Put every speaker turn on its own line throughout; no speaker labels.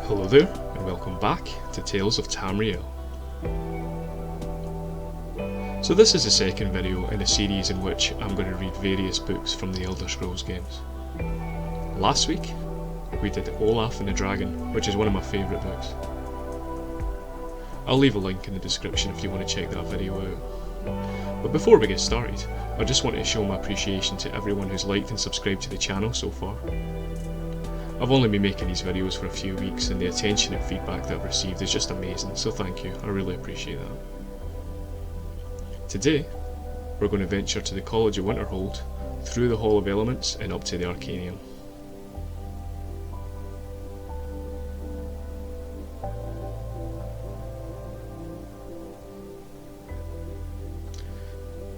Hello there, and welcome back to Tales of Tamriel. So this is the second video in a series in which I'm going to read various books from the Elderscrolls games. Last week, we did Olaf and the Dragon, which is one of my favourite books. I'll leave a link in the description if you want to check that video out. But before we get started, I just want to show my appreciation to everyone who's liked and subscribed to the channel so far. I've only been making these videos for a few weeks and the attention and feedback that I've received is just amazing, so thank you, I really appreciate that. Today, we're going to venture to the College of Winterhold, through the Hall of Elements and up to the Arcanium.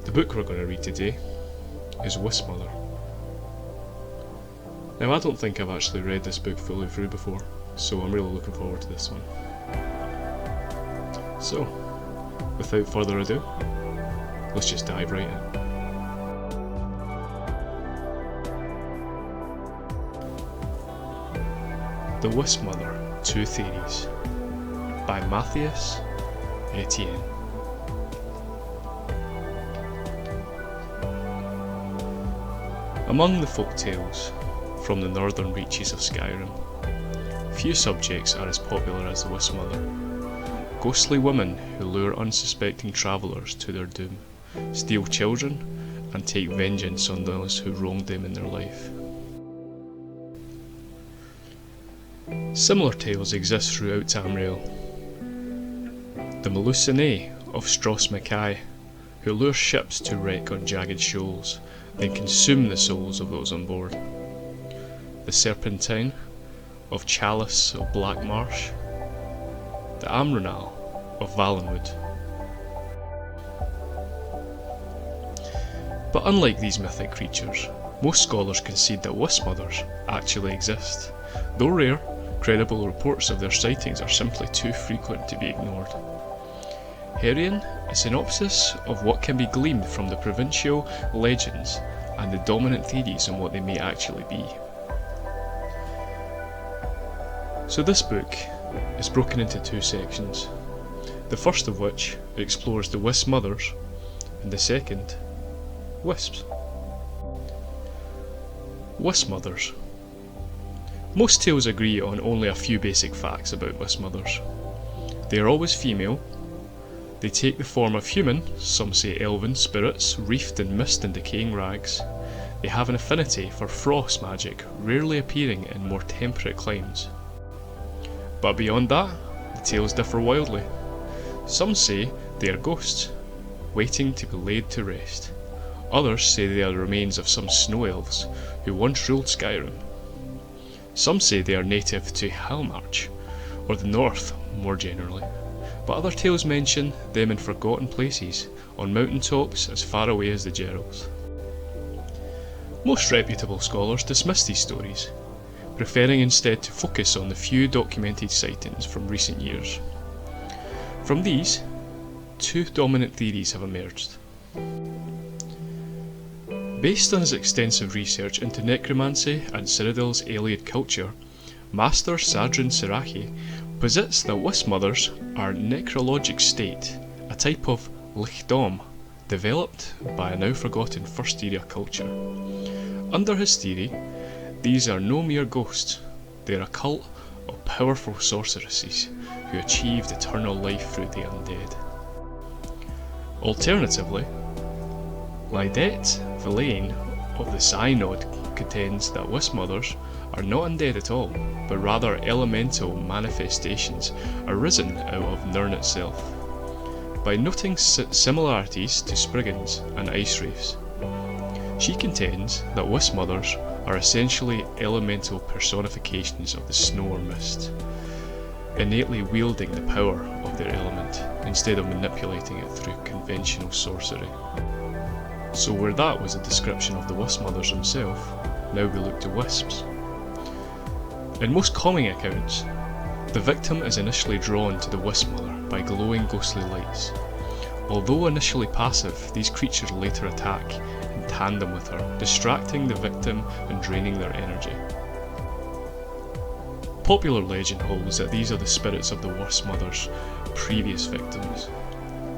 The book we're going to read today is Wispmother. Now I don't think I've actually read this book fully through before, so I'm really looking forward to this one. So, without further ado, let's just dive right in. The Wispmother, Two Theories by Matthias Etienne. Among the folk tales from the northern reaches of Skyrim, few subjects are as popular as the Wispmother, ghostly women who lure unsuspecting travellers to their doom, steal children, and take vengeance on those who wronged them in their life. Similar tales exist throughout Tamriel. The Melusinae of Stros Mackay, who lure ships to wreck on jagged shoals, then consume the souls of those on board. The Serpentine of Chalice of Black Marsh, the Amrunal of Valenwood. But unlike these mythic creatures, most scholars concede that Wispmothers actually exist, though rare, credible reports of their sightings are simply too frequent to be ignored. Herein, a synopsis of what can be gleaned from the provincial legends and the dominant theories on what they may actually be. So this book is broken into two sections, the first of which explores the Wispmothers and the second, Wisps. Wispmothers. Most tales agree on only a few basic facts about Wispmothers. They are always female. They take the form of human, some say elven, spirits, wreathed in mist and decaying rags. They have an affinity for frost magic, rarely appearing in more temperate climes. But beyond that, the tales differ wildly. Some say they are ghosts, waiting to be laid to rest. Others say they are the remains of some snow elves who once ruled Skyrim. Some say they are native to Halmarch, or the north more generally. But other tales mention them in forgotten places, on mountaintops as far away as the Gerals. Most reputable scholars dismiss these stories, preferring instead to focus on the few documented sightings from recent years. From these, two dominant theories have emerged. Based on his extensive research into necromancy and Cyrodiil's Iliad culture, Master Sadrin Sirachi posits that Wispmothers are necrologic state, a type of lichtdom developed by a now forgotten First Era culture. Under his theory, these are no mere ghosts, they are a cult of powerful sorceresses who achieved eternal life through the undead. Alternatively, Lydet Villain of the Synod contends that Wispmothers are not undead at all, but rather elemental manifestations arisen out of Nirn itself. By noting similarities to Spriggans and Ice Wraiths, she contends that Wispmothers are essentially elemental personifications of the snow or mist, innately wielding the power of their element, instead of manipulating it through conventional sorcery. So where that was a description of the Wispmothers themselves, now we look to wisps. In most common accounts, the victim is initially drawn to the Wispmother by glowing ghostly lights. Although initially passive, these creatures later attack in tandem with her, distracting the victim and draining their energy. popular legend holds that these are the spirits of the Wispmother's previous victims.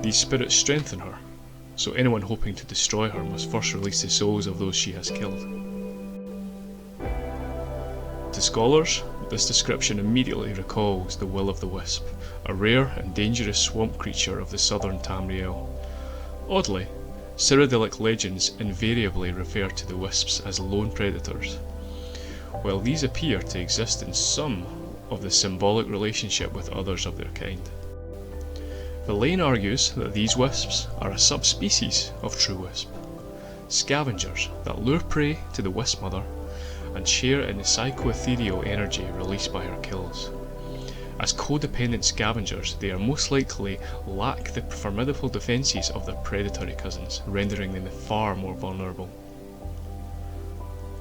These spirits strengthen her, so anyone hoping to destroy her must first release the souls of those she has killed. To scholars, this description immediately recalls the Will of the Wisp, a rare and dangerous swamp creature of the southern Tamriel. Oddly, Cyrodiilic legends invariably refer to the wisps as lone predators, while these appear to exist in some of the symbolic relationship with others of their kind. Verlaine argues that these wisps are a subspecies of true wisp, scavengers that lure prey to the Wispmother and share in the psychoethereal energy released by her kills. As codependent scavengers, they are most likely lack the formidable defences of their predatory cousins, rendering them far more vulnerable.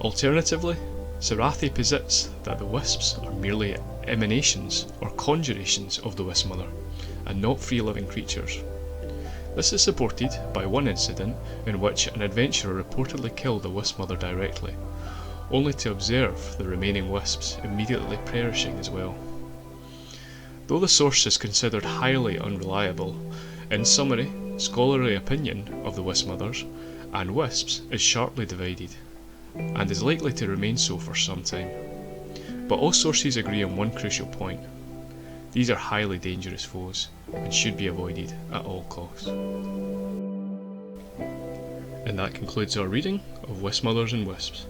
Alternatively, Sarathi posits that the wisps are merely emanations or conjurations of the Wispmother, and not free living creatures. This is supported by one incident in which an adventurer reportedly killed a Wispmother directly, only to observe the remaining wisps immediately perishing as well. Though the source is considered highly unreliable, in summary, scholarly opinion of the Wispmothers and wisps is sharply divided, and is likely to remain so for some time. But all sources agree on one crucial point: these are highly dangerous foes, and should be avoided at all costs. And that concludes our reading of Wispmothers and Wisps.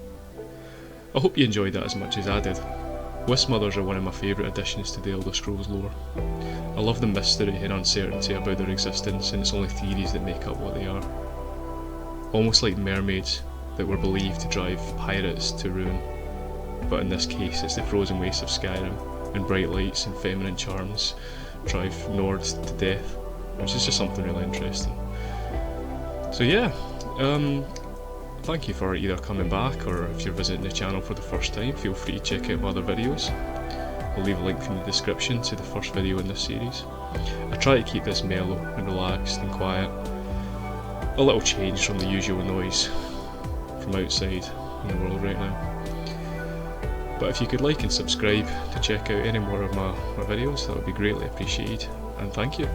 I hope you enjoyed that as much as I did. Wispmothers are one of my favourite additions to the Elderscrolls lore. I love the mystery and uncertainty about their existence, and it's only theories that make up what they are. Almost like mermaids that were believed to drive pirates to ruin, but in this case it's the frozen wastes of Skyrim, and bright lights and feminine charms drive Nords to death, which is just something really interesting. So yeah, thank you for either coming back, or if you're visiting the channel for the first time, feel free to check out my other videos. I'll leave a link in the description to the first video in this series. I try to keep this mellow and relaxed and quiet, a little change from the usual noise from outside in the world right now. But if you could like and subscribe to check out any more of my videos, that would be greatly appreciated, and thank you.